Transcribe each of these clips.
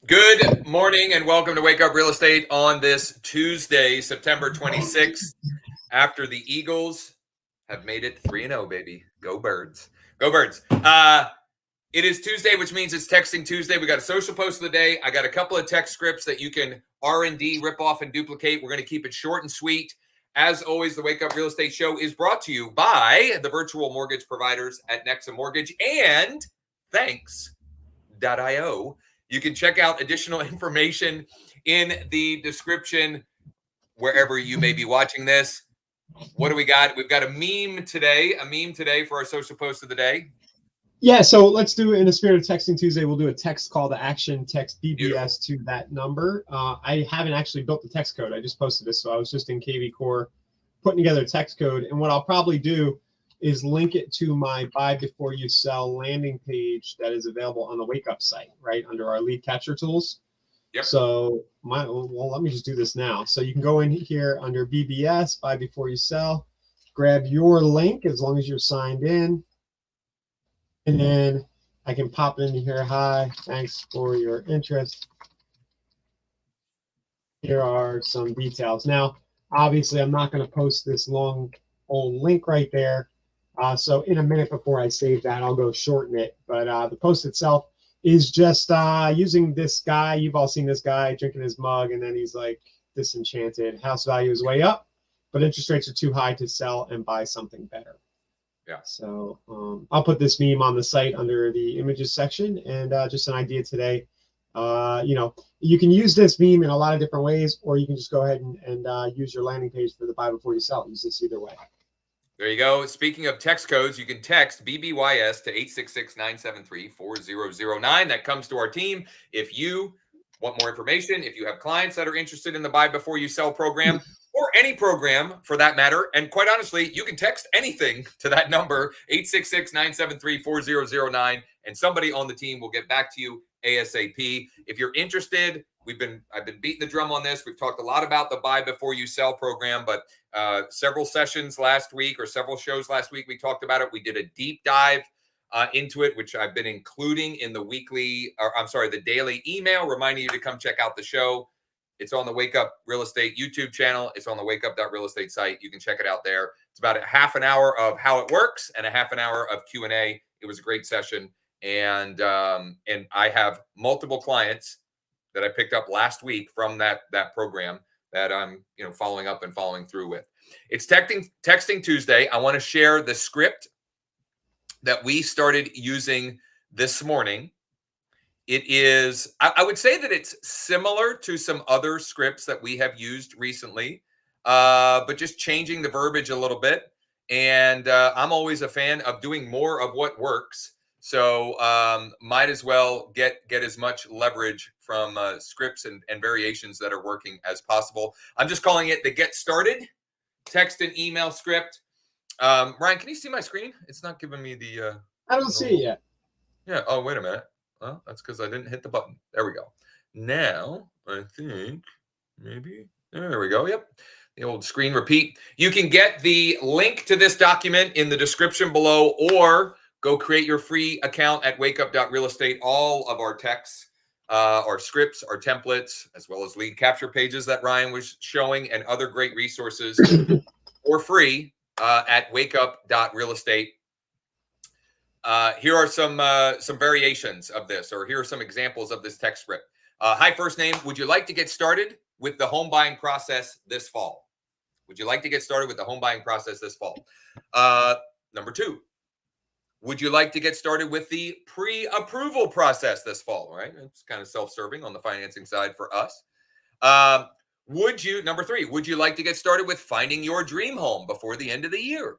Good morning and welcome to Wake Up Real Estate on this Tuesday, September 26th, after the Eagles have made it 3-0, baby. Go Birds. Go Birds. It is Tuesday, which means it's Texting Tuesday. We got a social post of the day. I got a couple of text scripts that you can R&D, rip off, and duplicate. We're going to keep it short and sweet. As always, the Wake Up Real Estate Show is brought to you by the virtual mortgage providers at NEXA Mortgage and thanks.io. You can check out additional information in the description wherever you may be watching this. What do we got? We've got a meme today for our social post of the day. Yeah, so let's do it in the spirit of Texting Tuesday. We'll do a text call to action, text BBS Beautiful. to that number. I haven't actually built the text code. I just posted this, so I was just in KV Core putting together a text code. And what I'll probably do is link it to my buy before you sell landing page that is available on the Wake Up site, right, under our lead capture tools. Yep. So let me just do this now. So you can go in here under BBS, buy before you sell, grab your link as long as you're signed in. And then I can pop in here. Hi, thanks for your interest. Here are some details. Now, obviously, I'm not going to post this long old link right there. So in a minute before I save that, I'll go shorten it. But the post itself is just using this guy. You've all seen this guy drinking his mug, and then he's like disenchanted. House value is way up, but interest rates are too high to sell and buy something better. Yeah. So I'll put this meme on the site under the images section, and just an idea today. You can use this meme in a lot of different ways, or you can just go ahead and use your landing page for the buy before you sell. Use this either way. There you go. Speaking of text codes, you can text BBYS to 866-973-4009. That comes to our team. If you want more information, if you have clients that are interested in the buy before you sell program, or any program for that matter, and quite honestly, you can text anything to that number, 866-973-4009, and somebody on the team will get back to you ASAP. If you're interested, I've been beating the drum on this. We've talked a lot about the buy before you sell program, but several sessions last week or several shows last week, we talked about it. We did a deep dive into it, which I've been including in the daily email, reminding you to come check out the show. It's on the Wake Up Real Estate YouTube channel. It's on the wakeup.real estate site. You can check it out there. It's about a half an hour of how it works and a half an hour of Q&A. It was a great session. And I have multiple clients that I picked up last week from that program that I'm following up and following through with. It's Texting Tuesday. I want to share the script that we started using this morning. It is, I would say that it's similar to some other scripts that we have used recently, but just changing the verbiage a little bit. And I'm always a fan of doing more of what works. So might as well get as much leverage from scripts and variations that are working as possible. I'm just calling it the Get Started text and email script. Ryan, can you see my screen? It's not giving me the... I don't see it yet. Yeah. Oh, wait a minute. Well, that's because I didn't hit the button. There we go. Now, I think maybe... There we go. Yep. The old screen repeat. You can get the link to this document in the description below, or go create your free account at wakeup.realestate. All of our texts, our scripts, our templates, as well as lead capture pages that Ryan was showing, and other great resources for free at wakeup.realestate. Here are some variations of this, or here are some examples of this text script. Hi, first name. Would you like to get started with the home buying process this fall? Would you like to get started with the home buying process this fall? Number two. Would you like to get started with the pre-approval process this fall? Right? It's kind of self-serving on the financing side for us. Number three, would you like to get started with finding your dream home before the end of the year?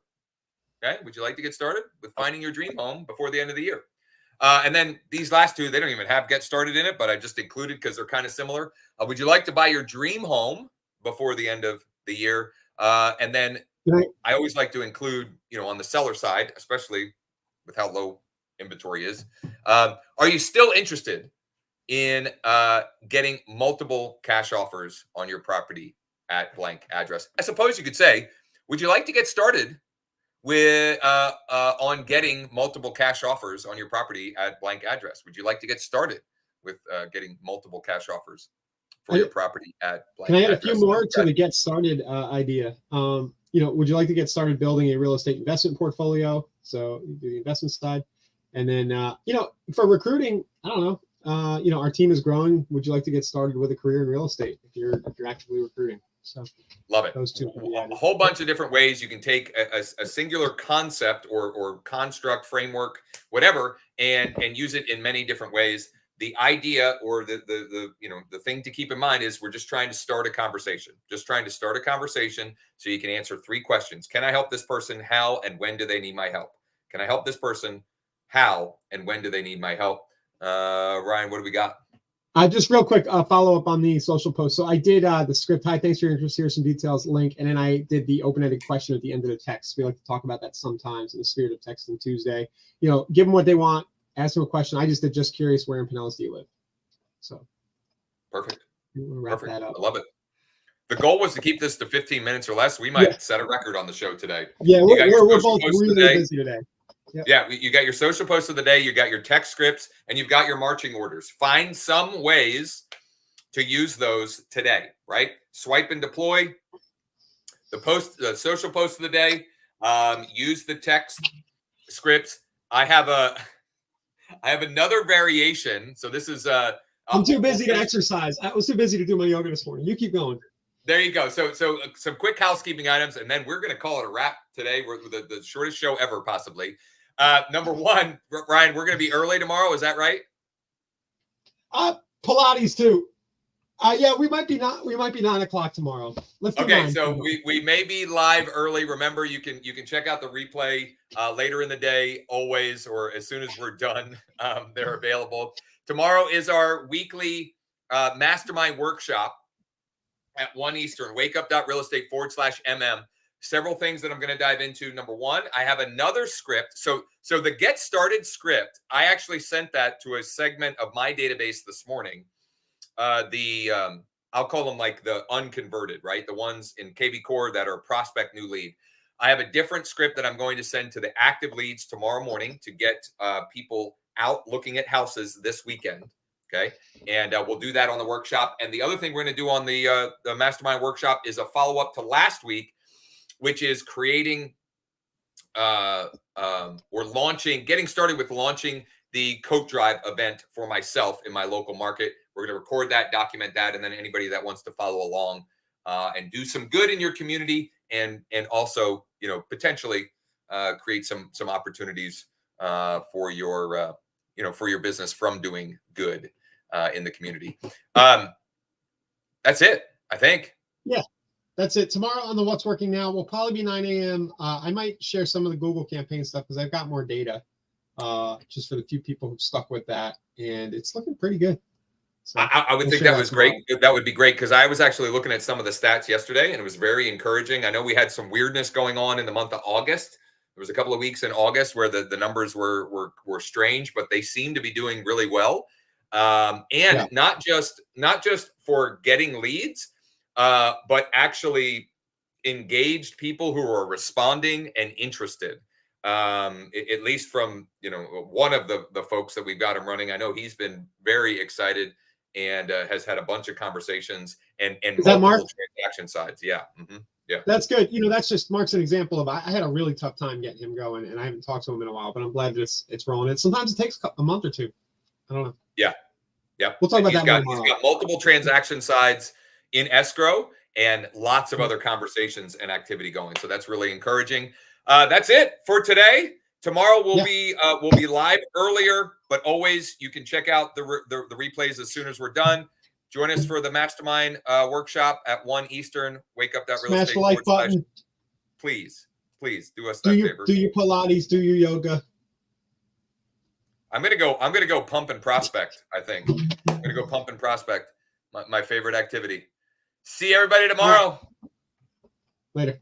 Okay. Would you like to get started with finding your dream home before the end of the year? And then these last two, they don't even have get started in it, but I just included because they're kind of similar. Would you like to buy your dream home before the end of the year? And then I always like to include, on the seller side, especially with how low inventory is. Are you still interested in getting multiple cash offers on your property at blank address? I suppose you could say, would you like to get started with on getting multiple cash offers on your property at blank address? Would you like to get started getting multiple cash offers for your property at blank. Can I add a few more to the get started idea? Would you like to get started building a real estate investment portfolio? So you do the investment side, and then for recruiting, I don't know. Our team is growing. Would you like to get started with a career in real estate if you're actively recruiting? So love it. Those two. A whole bunch of different ways you can take a singular concept or construct, framework, whatever, and use it in many different ways. The idea or the thing to keep in mind is we're just trying to start a conversation. Just trying to start a conversation so you can answer 3 questions. Can I help this person? How and when do they need my help? Can I help this person? How and when do they need my help? Ryan, what do we got? Just real quick, follow up on the social post. So I did the script. Hi, thanks for your interest. Here's some details link. And then I did the open-ended question at the end of the text. We like to talk about that sometimes in the spirit of Texting Tuesday. Give them what they want. Ask them a question. I just did just curious, where in Pinellas do you live? So perfect. We'll wrap that up. I love it. The goal was to keep this to 15 minutes or less. We might set a record on the show today. Yeah, we're both really busy today. Yep. Yeah, you got your social post of the day, you got your text scripts, and you've got your marching orders. Find some ways to use those today, right? Swipe and deploy. The social post of the day. Use the text scripts. I have another variation. So this is I'm too busy to exercise. I was too busy to do my yoga this morning. You keep going. There you go. So some quick housekeeping items, and then we're going to call it a wrap today. We're the shortest show ever, possibly. Number 1, Ryan, we're going to be early tomorrow. Is that right? Pilates too. Yeah, we might be 9 o'clock tomorrow. Let's do okay. 9 So tomorrow. we may be live early. Remember, you can check out the replay later in the day, always, or as soon as we're done. They're available. Tomorrow is our weekly mastermind workshop at 1 Eastern. wakeup.realestate/MM. Several things that I'm going to dive into. Number 1, I have another script. So the get started script, I actually sent that to a segment of my database this morning. I'll call them like the unconverted, right? The ones in KV Core that are prospect new lead. I have a different script that I'm going to send to the active leads tomorrow morning to get people out looking at houses this weekend. Okay. And we'll do that on the workshop. And the other thing we're going to do on the mastermind workshop is a follow-up to last week, which is creating getting started with launching the Coat Drive event for myself in my local market. We're going to record that, document that, and then anybody that wants to follow along and do some good in your community and also, potentially create some opportunities for your business from doing good in the community. That's it, I think. Yeah. That's it. Tomorrow on the What's Working Now will probably be 9 a.m. I might share some of the Google campaign stuff because I've got more data just for the few people who've stuck with that. And it's looking pretty good. So I would think that was great. That would be great because I was actually looking at some of the stats yesterday and it was very encouraging. I know we had some weirdness going on in the month of August. There was a couple of weeks in August where the numbers were strange, but they seem to be doing really well. Not just for getting leads, but actually engaged people who are responding and interested. At least from one of the folks that we've got him running, I know he's been very excited and has had a bunch of conversations and multiple transaction sides. Yeah. Mm-hmm. Yeah. That's good. That's just Mark's an example of I had a really tough time getting him going and I haven't talked to him in a while, but I'm glad it's rolling. And sometimes it takes a month or two. I don't know. Yeah. Yeah. We'll talk about that more. He's got multiple transaction sides in escrow and lots of other conversations and activity going. So that's really encouraging. That's it for today. Tomorrow we'll be live earlier, but always you can check out the replays as soon as we're done. Join us for the mastermind workshop at 1 Eastern. Wakeup.realestate. Smash the like button. Please do us that favor. Do your Pilates, do your yoga. I'm gonna go pump and prospect. I think I'm gonna go pump and prospect. My favorite activity. See everybody tomorrow. Later.